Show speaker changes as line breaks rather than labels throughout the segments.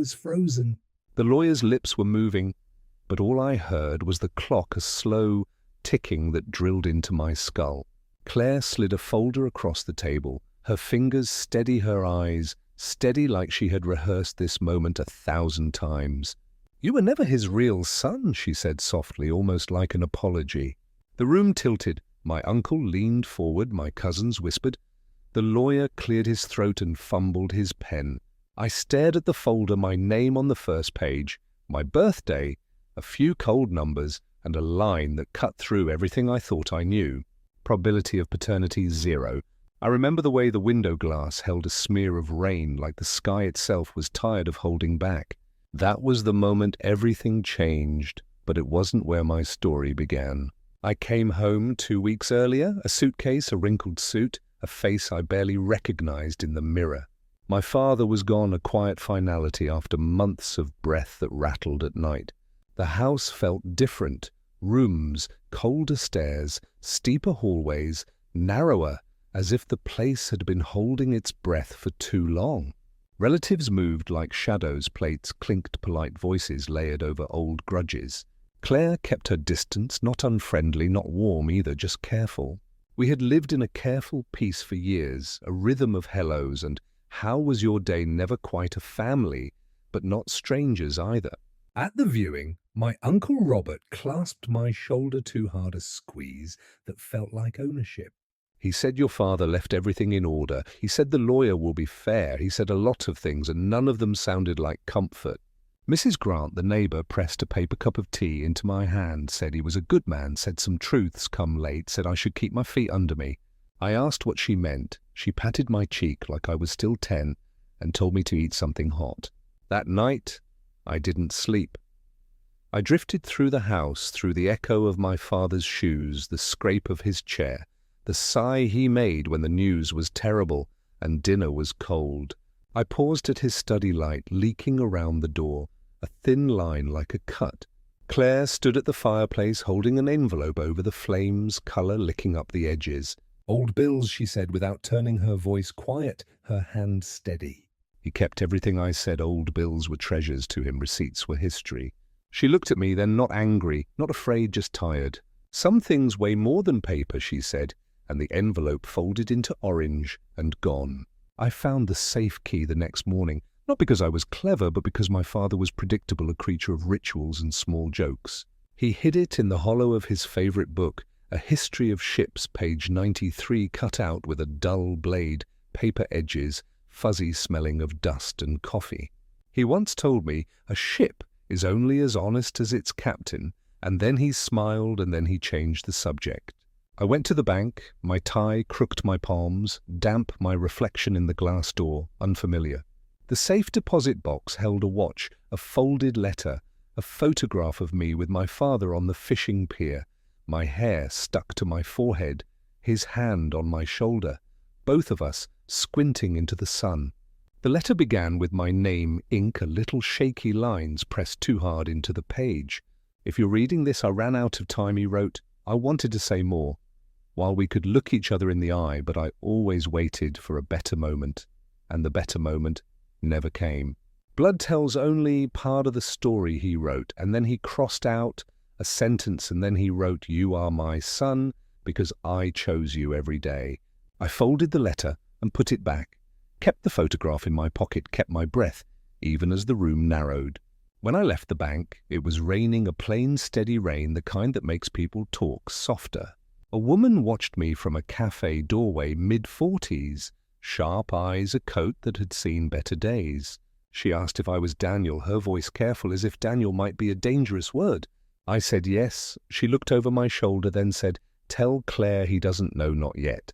was frozen.
The lawyer's lips were moving, but all I heard was the clock, a slow ticking that drilled into my skull. Claire slid a folder across the table, her fingers steady, her eyes steady like she had rehearsed this moment 1,000 times. "You were never his real son," she said softly, almost like an apology. The room tilted. My uncle leaned forward, my cousins whispered. The lawyer cleared his throat and fumbled his pen. I stared at the folder, my name on the first page, my birthday, a few cold numbers, and a line that cut through everything I thought I knew. Probability of paternity 0. I remember the way the window glass held a smear of rain, like the sky itself was tired of holding back. That was the moment everything changed, but it wasn't where my story began. I came home 2 weeks earlier, a suitcase, a wrinkled suit, a face I barely recognized in the mirror. My father was gone, a quiet finality after months of breath that rattled at night. The house felt different. Rooms, colder stairs, steeper hallways, narrower, as if the place had been holding its breath for too long. Relatives moved like shadows, plates clinked, polite voices layered over old grudges. Claire kept her distance, not unfriendly, not warm either, just careful. We had lived in a careful peace for years, a rhythm of hellos and how was your day, never quite a family, but not strangers either. At the viewing, my Uncle Robert clasped my shoulder too hard, a squeeze that felt like ownership. He said your father left everything in order. He said the lawyer will be fair. He said a lot of things, and none of them sounded like comfort. Mrs. Grant, the neighbour, pressed a paper cup of tea into my hand, said he was a good man, said some truths come late, said I should keep my feet under me. I asked what she meant. She patted my cheek like I was still 10 and told me to eat something hot. That night, I didn't sleep. I drifted through the house, through the echo of my father's shoes, the scrape of his chair, the sigh he made when the news was terrible and dinner was cold. I paused at his study light, leaking around the door, a thin line like a cut. Claire stood at the fireplace, holding an envelope over the flames, colour licking up the edges. "Old bills," she said, without turning her voice quiet, her hand steady. He kept everything I said. Old bills were treasures to him, receipts were history. She looked at me, then not angry, not afraid, just tired. "Some things weigh more than paper," she said, and the envelope folded into orange and gone. I found the safe key the next morning, not because I was clever, but because my father was predictable, a creature of rituals and small jokes. He hid it in the hollow of his favourite book, A History of Ships, page 93, cut out with a dull blade, paper edges, fuzzy smelling of dust and coffee. He once told me a ship is only as honest as its captain, and then he smiled and then he changed the subject. I went to the bank, my tie crooked my palms, damp my reflection in the glass door, unfamiliar. The safe deposit box held a watch, a folded letter, a photograph of me with my father on the fishing pier, my hair stuck to my forehead, his hand on my shoulder, both of us squinting into the sun. The letter began with my name, ink, a little shaky lines pressed too hard into the page. "If you're reading this, I ran out of time," he wrote. I wanted to say more, while we could look each other in the eye, but I always waited for a better moment, and the better moment never came. "Blood tells only part of the story," he wrote, and then he crossed out a sentence, and then he wrote, "You are my son because I chose you every day." I folded the letter and put it back, kept the photograph in my pocket, kept my breath, even as the room narrowed. When I left the bank, it was raining, a plain, steady rain, the kind that makes people talk softer. A woman watched me from a cafe doorway, mid-40s, sharp eyes, a coat that had seen better days. She asked if I was Daniel, her voice careful, as if Daniel might be a dangerous word. I said yes. She looked over my shoulder, then said, "Tell Claire he doesn't know, not yet."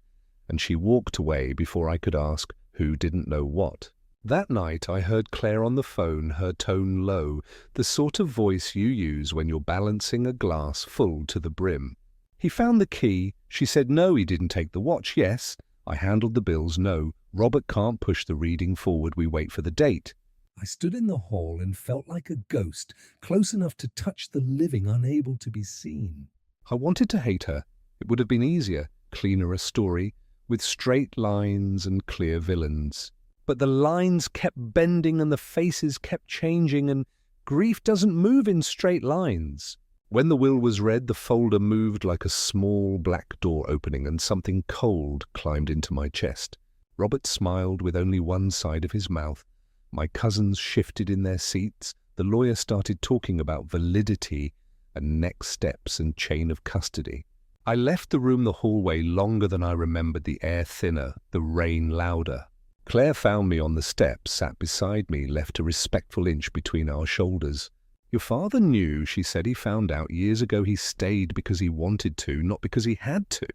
And she walked away before I could ask who didn't know what. That night I heard Claire on the phone, her tone low, the sort of voice you use when you're balancing a glass full to the brim. "He found the key." She said, "No, he didn't take the watch." "Yes." I handled the bills. "No, Robert can't push the reading forward. We wait for the date." I stood in the hall and felt like a ghost, close enough to touch the living, unable to be seen. I wanted to hate her. It would have been easier, cleaner a story, with straight lines and clear villains. But the lines kept bending and the faces kept changing, and grief doesn't move in straight lines. When the will was read, the folder moved like a small black door opening, and something cold climbed into my chest. Robert smiled with only one side of his mouth. My cousins shifted in their seats. The lawyer started talking about validity and next steps and chain of custody. I left the room the hallway longer than I remembered, the air thinner, the rain louder. Claire found me on the steps, sat beside me, left a respectful inch between our shoulders. "Your father knew," she said. "He found out years ago he stayed because he wanted to, not because he had to."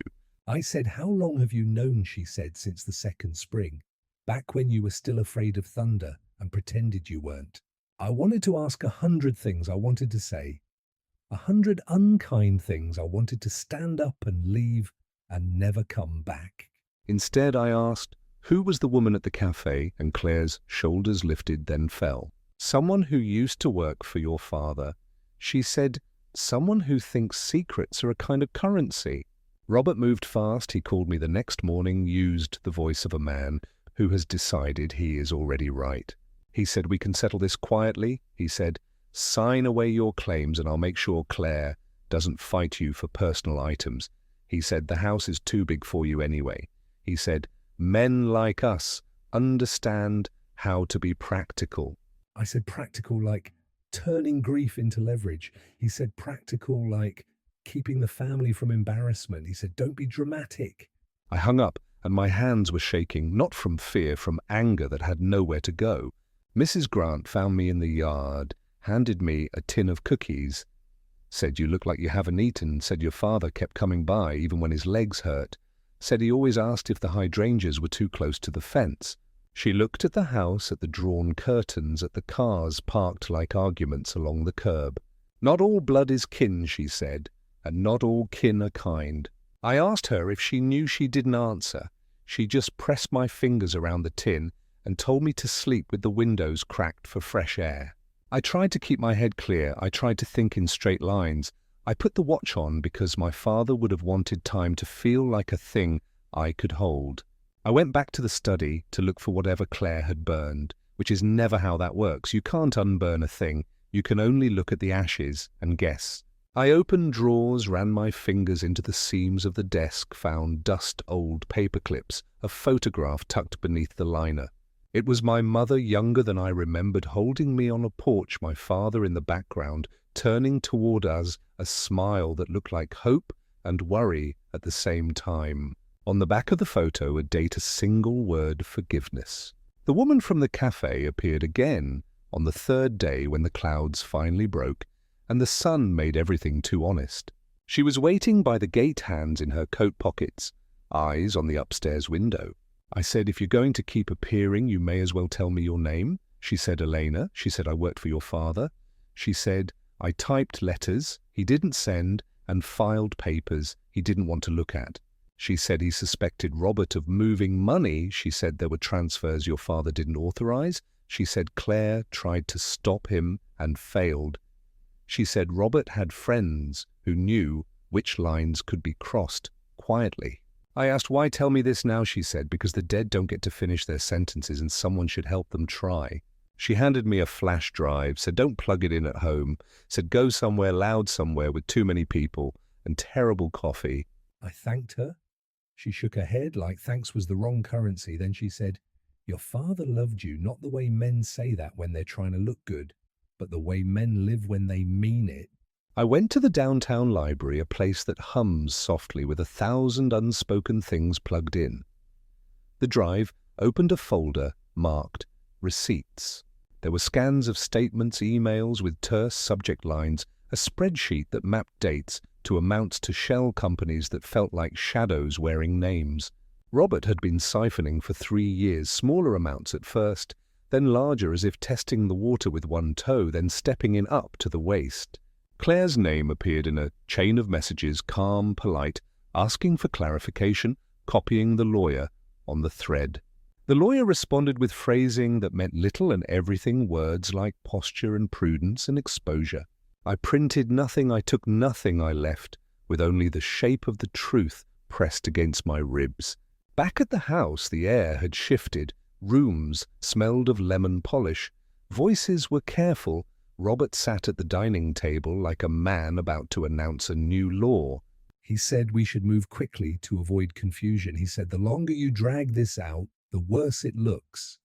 I said, "How long have you known," she said, "since the second spring, back when you were still afraid of thunder and pretended you weren't?" I wanted to ask 100 things I wanted to say, 100 unkind things I wanted to stand up and leave and never come back. Instead, I asked, "Who was the woman at the cafe?" And Claire's shoulders lifted, then fell. "Someone who used to work for your father." She said, "Someone who thinks secrets are a kind of currency." Robert moved fast. He called me the next morning, used the voice of a man who has decided he is already right. He said, "We can settle this quietly." He said, "Sign away your claims and I'll make sure Claire doesn't fight you for personal items." He said, "The house is too big for you anyway." He said, "Men like us understand how to be practical." I said, "Practical like turning grief into leverage." He said, "Practical like keeping the family from embarrassment." He said, "Don't be dramatic." I hung up and my hands were shaking, not from fear, from anger that had nowhere to go. Mrs. Grant found me in the yard, handed me a tin of cookies, said, "You look like you haven't eaten," said your father kept coming by even when his legs hurt, said he always asked if the hydrangeas were too close to the fence. She looked at the house, at the drawn curtains, at the cars parked like arguments along the curb. "Not all blood is kin," she said, "and not all kin are kind." I asked her if she knew. She didn't answer. She just pressed my fingers around the tin and told me to sleep with the windows cracked for fresh air. I tried to keep my head clear. I tried to think in straight lines. I put the watch on because my father would have wanted time to feel like a thing I could hold. I went back to the study to look for whatever Claire had burned, which is never how that works. You can't unburn a thing. You can only look at the ashes and guess. I opened drawers, ran my fingers into the seams of the desk, found dust-old paper clips, a photograph tucked beneath the liner. It was my mother, younger than I remembered, holding me on a porch, my father in the background, turning toward us a smile that looked like hope and worry at the same time. On the back of the photo would date a single word: forgiveness. The woman from the cafe appeared again on the third day when the clouds finally broke and the sun made everything too honest. She was waiting by the gate, hands in her coat pockets, eyes on the upstairs window. I said, "If you're going to keep appearing, you may as well tell me your name." She said, "Elena." She said, "I worked for your father." She said, "I typed letters he didn't send and filed papers he didn't want to look at." She said he suspected Robert of moving money. She said there were transfers your father didn't authorize. She said Claire tried to stop him and failed. She said Robert had friends who knew which lines could be crossed quietly. I asked, "Why tell me this now?" She said, "Because the dead don't get to finish their sentences and someone should help them try." She handed me a flash drive, said, "Don't plug it in at home," said, "Go somewhere loud, somewhere with too many people and terrible coffee." I thanked her. She shook her head like thanks was the wrong currency. Then she said, "Your father loved you, not the way men say that when they're trying to look good, but the way men live when they mean it." I went to the downtown library, a place that hums softly with 1,000 unspoken things plugged in. The drive opened a folder marked Receipts. There were scans of statements, emails with terse subject lines, a spreadsheet that mapped dates to amounts to shell companies that felt like shadows wearing names. Robert had been siphoning for 3 years, smaller amounts at first, then larger, as if testing the water with one toe, then stepping in up to the waist. Claire's name appeared in a chain of messages, calm, polite, asking for clarification, copying the lawyer on the thread. The lawyer responded with phrasing that meant little and everything, words like posture and prudence and exposure. I printed nothing, I took nothing, I left, with only the shape of the truth pressed against my ribs. Back at the house, the air had shifted. Rooms smelled of lemon polish. Voices were careful. Robert sat at the dining table like a man about to announce a new law. He said we should move quickly to avoid confusion. He said the longer you drag this out, the worse it looks.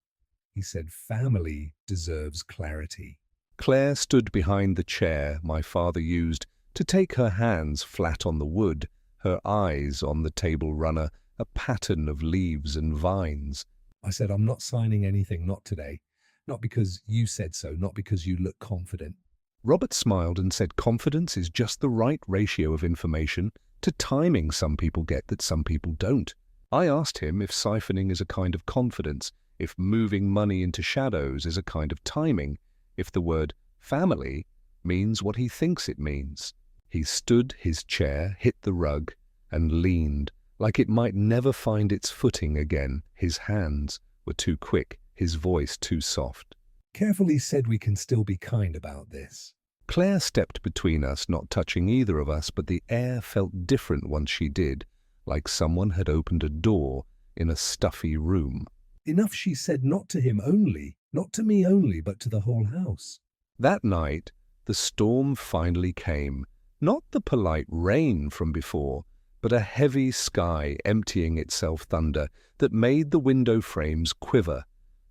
He said family deserves clarity. Claire stood behind the chair my father used to take her hands flat on the wood, her eyes on the table runner, a pattern of leaves and vines. I said, I'm not signing anything, not today. Not because you said so, not because you look confident. Robert smiled and said confidence is just the right ratio of information to timing some people get that some people don't. I asked him if siphoning is a kind of confidence, if moving money into shadows is a kind of timing, if the word family means what he thinks it means. He stood his chair, hit the rug, and leaned, like it might never find its footing again. His hands were too quick, his voice too soft. Carefully said we can still be kind about this. Claire stepped between us, not touching either of us, but the air felt different once she did, like someone had opened a door in a stuffy room. Enough, she said, not to him only, not to me only, but to the whole house. That night, the storm finally came, not the polite rain from before, but a heavy sky emptying itself thunder that made the window frames quiver,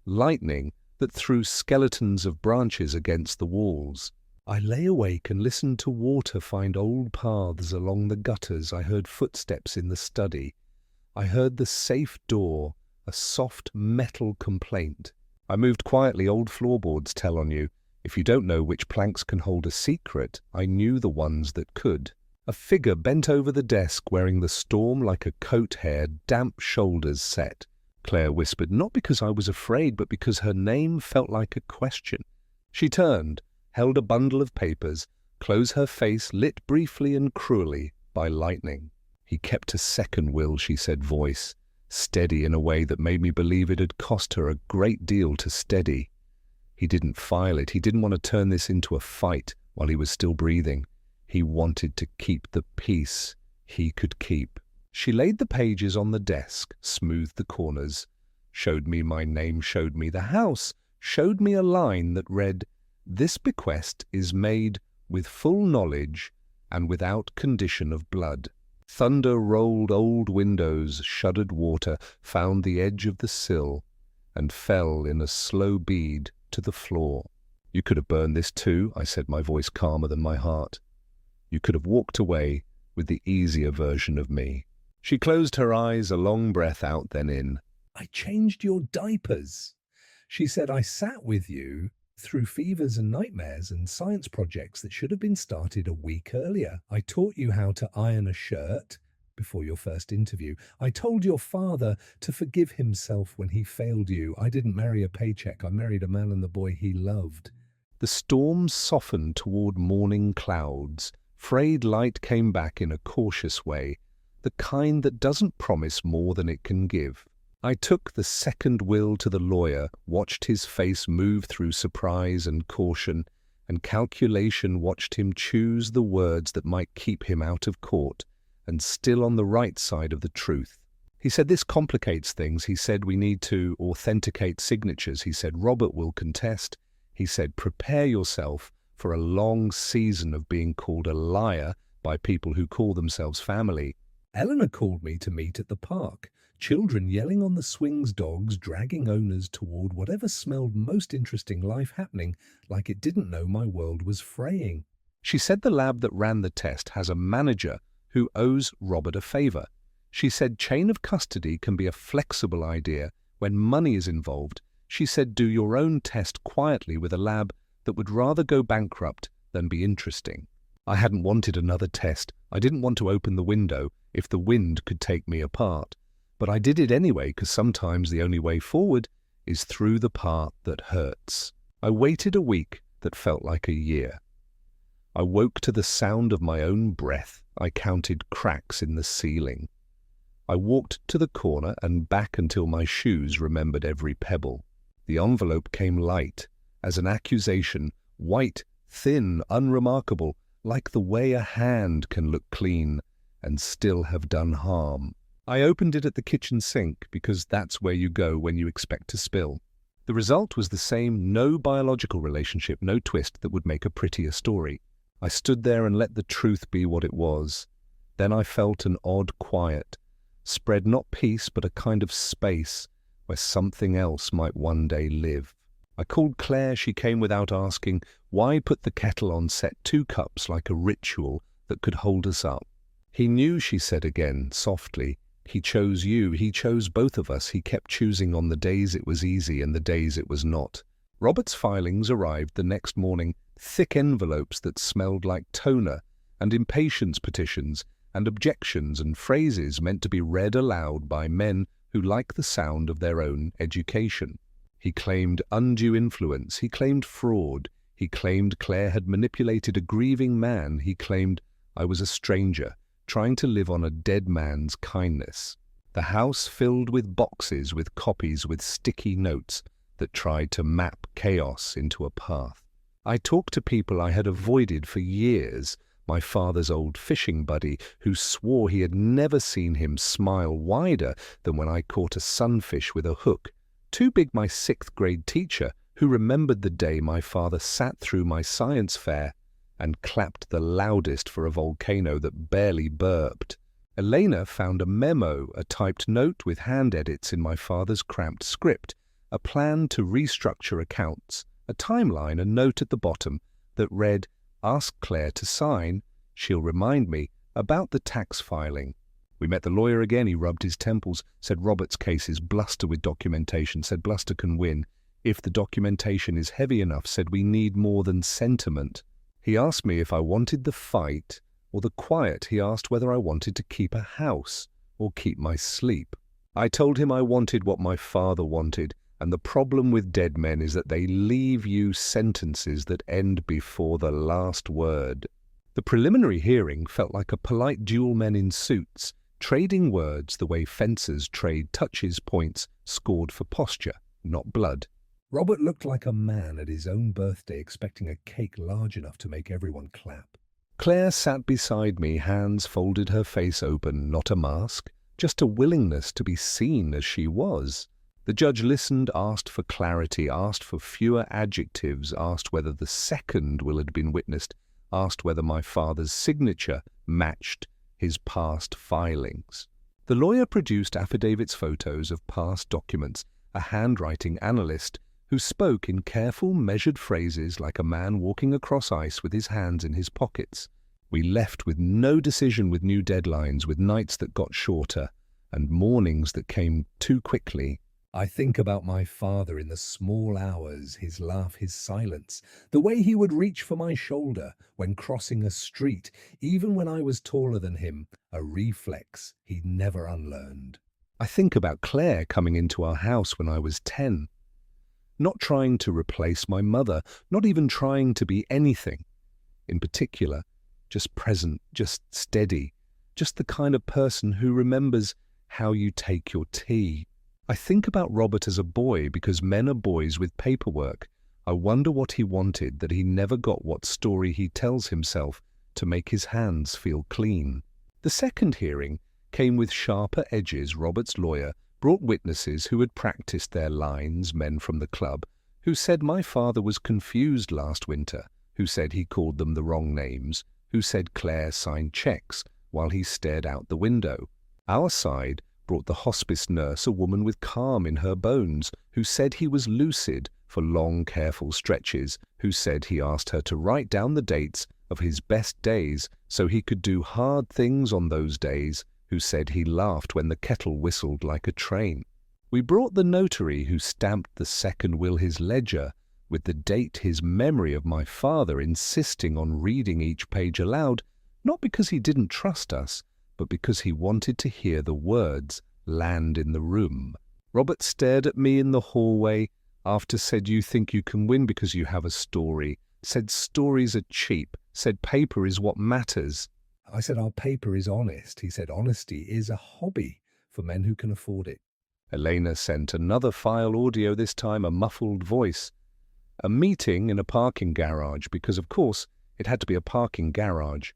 lightning that threw skeletons of branches against the walls. I lay awake and listened to water find old paths along the gutters. I heard footsteps in the study. I heard the safe door, a soft metal complaint. I moved quietly. Old floorboards tell on you. If you don't know which planks can hold a secret, I knew the ones that could. A figure bent over the desk, wearing the storm like a coat hair, damp shoulders set. Claire whispered, not because I was afraid, but because her name felt like a question. She turned, held a bundle of papers, closed her face, lit briefly and cruelly by lightning. He kept a second will, she said, voice, steady in a way that made me believe it had cost her a great deal to steady. He didn't file it. He didn't want to turn this into a fight while he was still breathing. He wanted to keep the peace he could keep. She laid the pages on the desk, smoothed the corners, showed me my name, showed me the house, showed me a line that read, "This bequest is made with full knowledge and without condition of blood." Thunder rolled old windows, shuddered water, found the edge of the sill, and fell in a slow bead to the floor. You could have burned this too, I said, my voice calmer than my heart. You could have walked away with the easier version of me. She closed her eyes, a long breath out, then in. I changed your diapers. She said, I sat with you through fevers and nightmares and science projects that should have been started a week earlier. I taught you how to iron a shirt before your first interview. I told your father to forgive himself when he failed you. I didn't marry a paycheck. I married a man and the boy he loved. The storm softened toward morning clouds. Frayed light came back in a cautious way, the kind that doesn't promise more than it can give. I took the second will to the lawyer, watched his face move through surprise and caution, and calculation, watched him choose the words that might keep him out of court and still on the right side of the truth. He said, this complicates things. He said, we need to authenticate signatures. He said, Robert will contest. He said, prepare yourself for a long season of being called a liar by people who call themselves family. Eleanor called me to meet at the park. Children yelling on the swings, dogs dragging owners toward whatever smelled most interesting, life happening like it didn't know my world was fraying. She said the lab that ran the test has a manager who owes Robert a favor. She said chain of custody can be a flexible idea when money is involved. She said do your own test quietly with a lab that would rather go bankrupt than be interesting. I hadn't wanted another test. I didn't want to open the window if the wind could take me apart. But I did it anyway, because sometimes the only way forward is through the part that hurts. I waited a week that felt like a year. I woke to the sound of my own breath. I counted cracks in the ceiling. I walked to the corner and back until my shoes remembered every pebble. The envelope came light, as an accusation, white, thin, unremarkable, like the way a hand can look clean and still have done harm. I opened it at the kitchen sink because that's where you go when you expect to spill. The result was the same, no biological relationship, no twist that would make a prettier story. I stood there and let the truth be what it was. Then I felt an odd quiet, spread not peace but a kind of space where something else might one day live. I called Claire. She came without asking. Why put the kettle on, set 2 cups like a ritual that could hold us up? He knew, she said again, softly. He chose you. He chose both of us. He kept choosing on the days it was easy and the days it was not. Robert's filings arrived the next morning, thick envelopes that smelled like toner, and impatience petitions, and objections and phrases meant to be read aloud by men who like the sound of their own education. He claimed undue influence. He claimed fraud. He claimed Claire had manipulated a grieving man. He claimed I was a stranger, trying to live on a dead man's kindness. The house filled with boxes, with copies, with sticky notes that tried to map chaos into a path. I talked to people I had avoided for years, my father's old fishing buddy, who swore he had never seen him smile wider than when I caught a sunfish with a hook. Too big my 6th grade teacher, who remembered the day my father sat through my science fair and clapped the loudest for a volcano that barely burped. Elena found a memo, a typed note with hand edits in my father's cramped script, a plan to restructure accounts, a timeline, a note at the bottom that read, "Ask Claire to sign. She'll remind me about the tax filing." We met the lawyer again. He rubbed his temples, said Robert's case is bluster with documentation, said bluster can win. If the documentation is heavy enough, said we need more than sentiment. He asked me if I wanted the fight or the quiet. He asked whether I wanted to keep a house or keep my sleep. I told him I wanted what my father wanted, and the problem with dead men is that they leave you sentences that end before the last word. The preliminary hearing felt like a polite duel, men in suits, trading words the way fencers trade touches, points scored for posture, not blood. Robert looked like a man at his own birthday expecting a cake large enough to make everyone clap. Claire sat beside me, hands folded, her face open, not a mask, just a willingness to be seen as she was. The judge listened, asked for clarity, asked for fewer adjectives, asked whether the second will had been witnessed, asked whether my father's signature matched his past filings. The lawyer produced affidavits, photos of past documents, a handwriting analyst who spoke in careful, measured phrases like a man walking across ice with his hands in his pockets. We left with no decision, with new deadlines, with nights that got shorter and mornings that came too quickly. I think about my father in the small hours, his laugh, his silence, the way he would reach for my shoulder when crossing a street, even when I was taller than him, a reflex he'd never unlearned. I think about Claire coming into our house when I was 10, not trying to replace my mother, not even trying to be anything in particular, just present, just steady, just the kind of person who remembers how you take your tea. I think about Robert as a boy because men are boys with paperwork. I wonder what he wanted that he never got, what story he tells himself to make his hands feel clean. The second hearing came with sharper edges. Robert's lawyer brought witnesses who had practiced their lines, men from the club, who said my father was confused last winter, who said he called them the wrong names, who said Claire signed checks while he stared out the window. Our side brought the hospice nurse, a woman with calm in her bones, who said he was lucid for long, careful stretches, who said he asked her to write down the dates of his best days so he could do hard things on those days, who said he laughed when the kettle whistled like a train. We brought the notary who stamped the second will, his ledger, with the date, his memory of my father, insisting on reading each page aloud, not because he didn't trust us, but because he wanted to hear the words land in the room. Robert stared at me in the hallway after, said you think you can win because you have a story, said stories are cheap, said paper is what matters. I said our paper is honest. He said honesty is a hobby for men who can afford it. Elena sent another file audio, this time a muffled voice. A meeting in a parking garage, because of course it had to be a parking garage.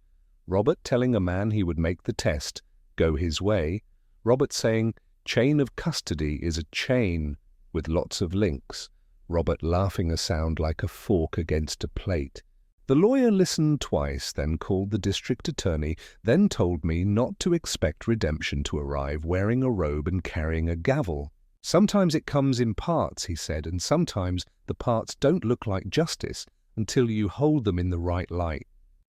Robert telling a man he would make the test, go his way. Robert saying, "Chain of custody is a chain with lots of links." Robert laughing a sound like a fork against a plate. The lawyer listened twice, then called the district attorney, then told me not to expect redemption to arrive wearing a robe and carrying a gavel. "Sometimes it comes in parts," he said, "and sometimes the parts don't look like justice until you hold them in the right light."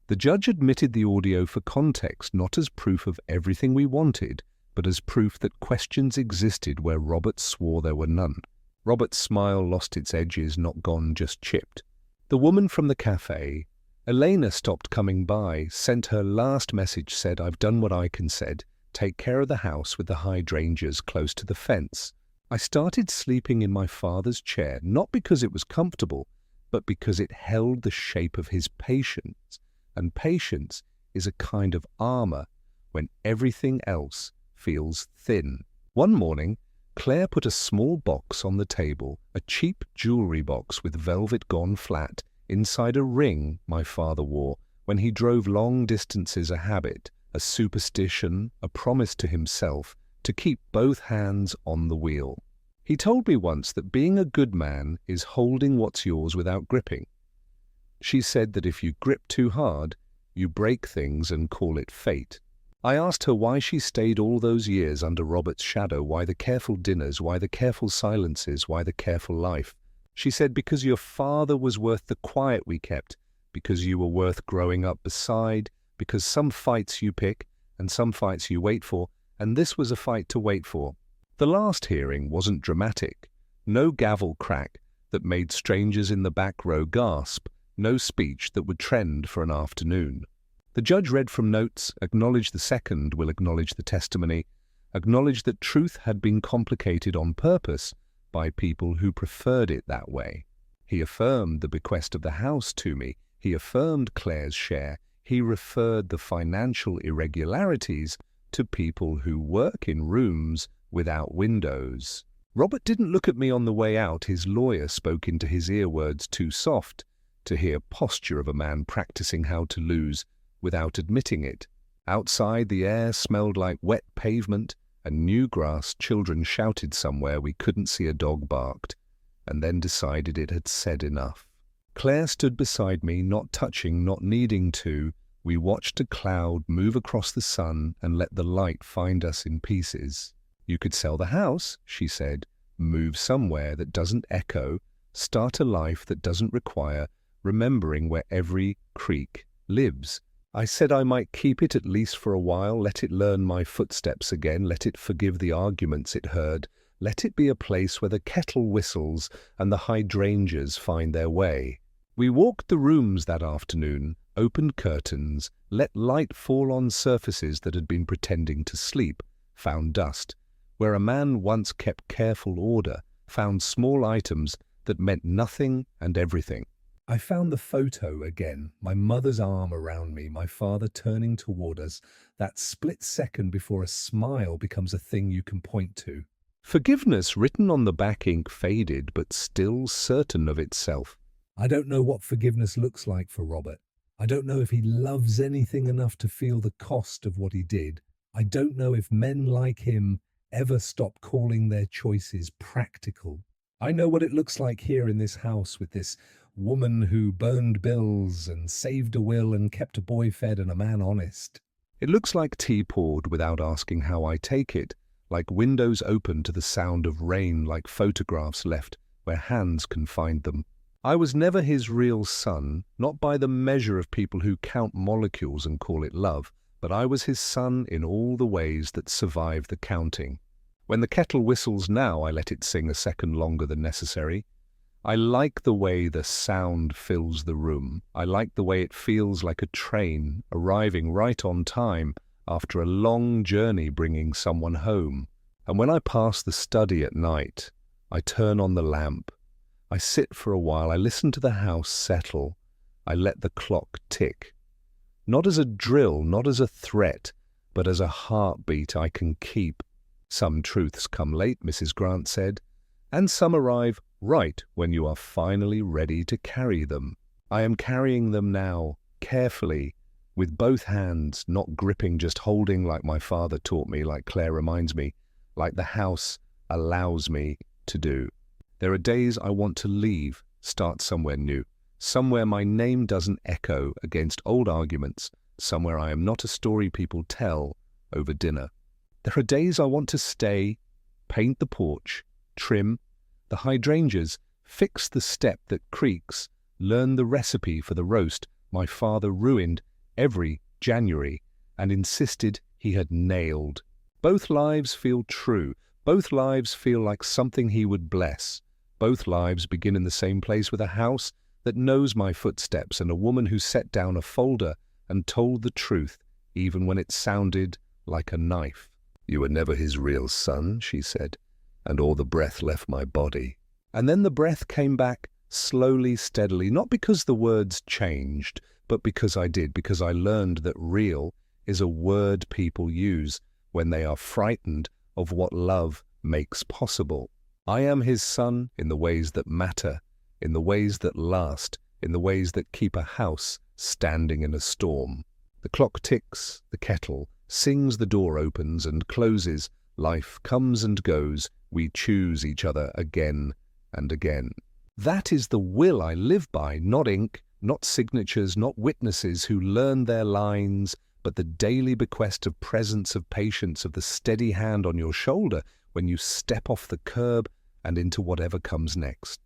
The judge admitted the audio for context, not as proof of everything we wanted, but as proof that questions existed where Robert swore there were none. Robert's smile lost its edges, not gone, just chipped. The woman from the cafe, Elena, stopped coming by, sent her last message, said, "I've done what I can," said, "Take care of the house with the hydrangeas close to the fence." I started sleeping in my father's chair, not because it was comfortable, but because it held the shape of his patience, and patience is a kind of armor when everything else feels thin. One morning, Claire put a small box on the table, a cheap jewelry box with velvet gone flat, inside a ring my father wore when he drove long distances, a habit, a superstition, a promise to himself to keep both hands on the wheel. He told me once that being a good man is holding what's yours without gripping. She said that if you grip too hard, you break things and call it fate. I asked her why she stayed all those years under Robert's shadow, why the careful dinners, why the careful silences, why the careful life. She said, "Because your father was worth the quiet we kept, because you were worth growing up beside, because some fights you pick and some fights you wait for, and this was a fight to wait for." The last hearing wasn't dramatic. No gavel crack that made strangers in the back row gasp, no speech that would trend for an afternoon. The judge read from notes, acknowledged the second will acknowledge the testimony, acknowledged that truth had been complicated on purpose by people who preferred it that way. He affirmed the bequest of the house to me. He affirmed Claire's share. He referred the financial irregularities to people who work in rooms without windows. Robert didn't look at me on the way out. His lawyer spoke into his ear words too soft to hear posture of a man practicing how to lose without admitting it. Outside, the air smelled like wet pavement and new grass. Children shouted somewhere. We couldn't see. A dog barked, and then decided it had said enough. Claire stood beside me, not touching, not needing to. We watched a cloud move across the sun and let the light find us in pieces. "You could sell the house," she said, "move somewhere that doesn't echo, start a life that doesn't require remembering where every creak lives." I said I might keep it at least for a while, let it learn my footsteps again, let it forgive the arguments it heard, let it be a place where the kettle whistles and the hydrangeas find their way. We walked the rooms that afternoon, opened curtains, let light fall on surfaces that had been pretending to sleep, found dust. Where a man once kept careful order, found small items that meant nothing and everything. I found the photo again, my mother's arm around me, my father turning toward us, that split second before a smile becomes a thing you can point to. Forgiveness written on the back ink faded, but still certain of itself. I don't know what forgiveness looks like for Robert. I don't know if he loves anything enough to feel the cost of what he did. I don't know if men like him ever stop calling their choices practical. I know what it looks like here in this house with this woman who burned bills and saved a will and kept a boy fed and a man honest. It looks like tea poured without asking how I take it, like windows open to the sound of rain, like photographs left where hands can find them. I was never his real son, not by the measure of people who count molecules and call it love, but I was his son in all the ways that survive the counting. When the kettle whistles now, I let it sing a second longer than necessary. I like the way the sound fills the room. I like the way it feels like a train arriving right on time after a long journey bringing someone home. And when I pass the study at night, I turn on the lamp. I sit for a while. I listen to the house settle. I let the clock tick. Not as a drill, not as a threat, but as a heartbeat I can keep. Some truths come late, Mrs. Grant said, and some arrive right when you are finally ready to carry them. I am carrying them now, carefully, with both hands, not gripping, just holding like my father taught me, like Claire reminds me, like the house allows me to do. There are days I want to leave, start somewhere new, somewhere my name doesn't echo against old arguments, somewhere I am not a story people tell over dinner. There are days I want to stay, paint the porch, trim the hydrangeas, fix the step that creaks, learn the recipe for the roast my father ruined every January and insisted he had nailed. Both lives feel true. Both lives feel like something he would bless. Both lives begin in the same place with a house that knows my footsteps and a woman who set down a folder and told the truth, even when it sounded like a knife. "You were never his real son," she said, and all the breath left my body. And then the breath came back slowly, steadily, not because the words changed, but because I did, because I learned that real is a word people use when they are frightened of what love makes possible. I am his son in the ways that matter, in the ways that last, in the ways that keep a house standing in a storm. The clock ticks, the kettle sings, the door opens and closes, life comes and goes, we choose each other again and again. That is the will I live by, not ink, not signatures, not witnesses who learn their lines, but the daily bequest of presence, of patience, of the steady hand on your shoulder when you step off the curb and into whatever comes next.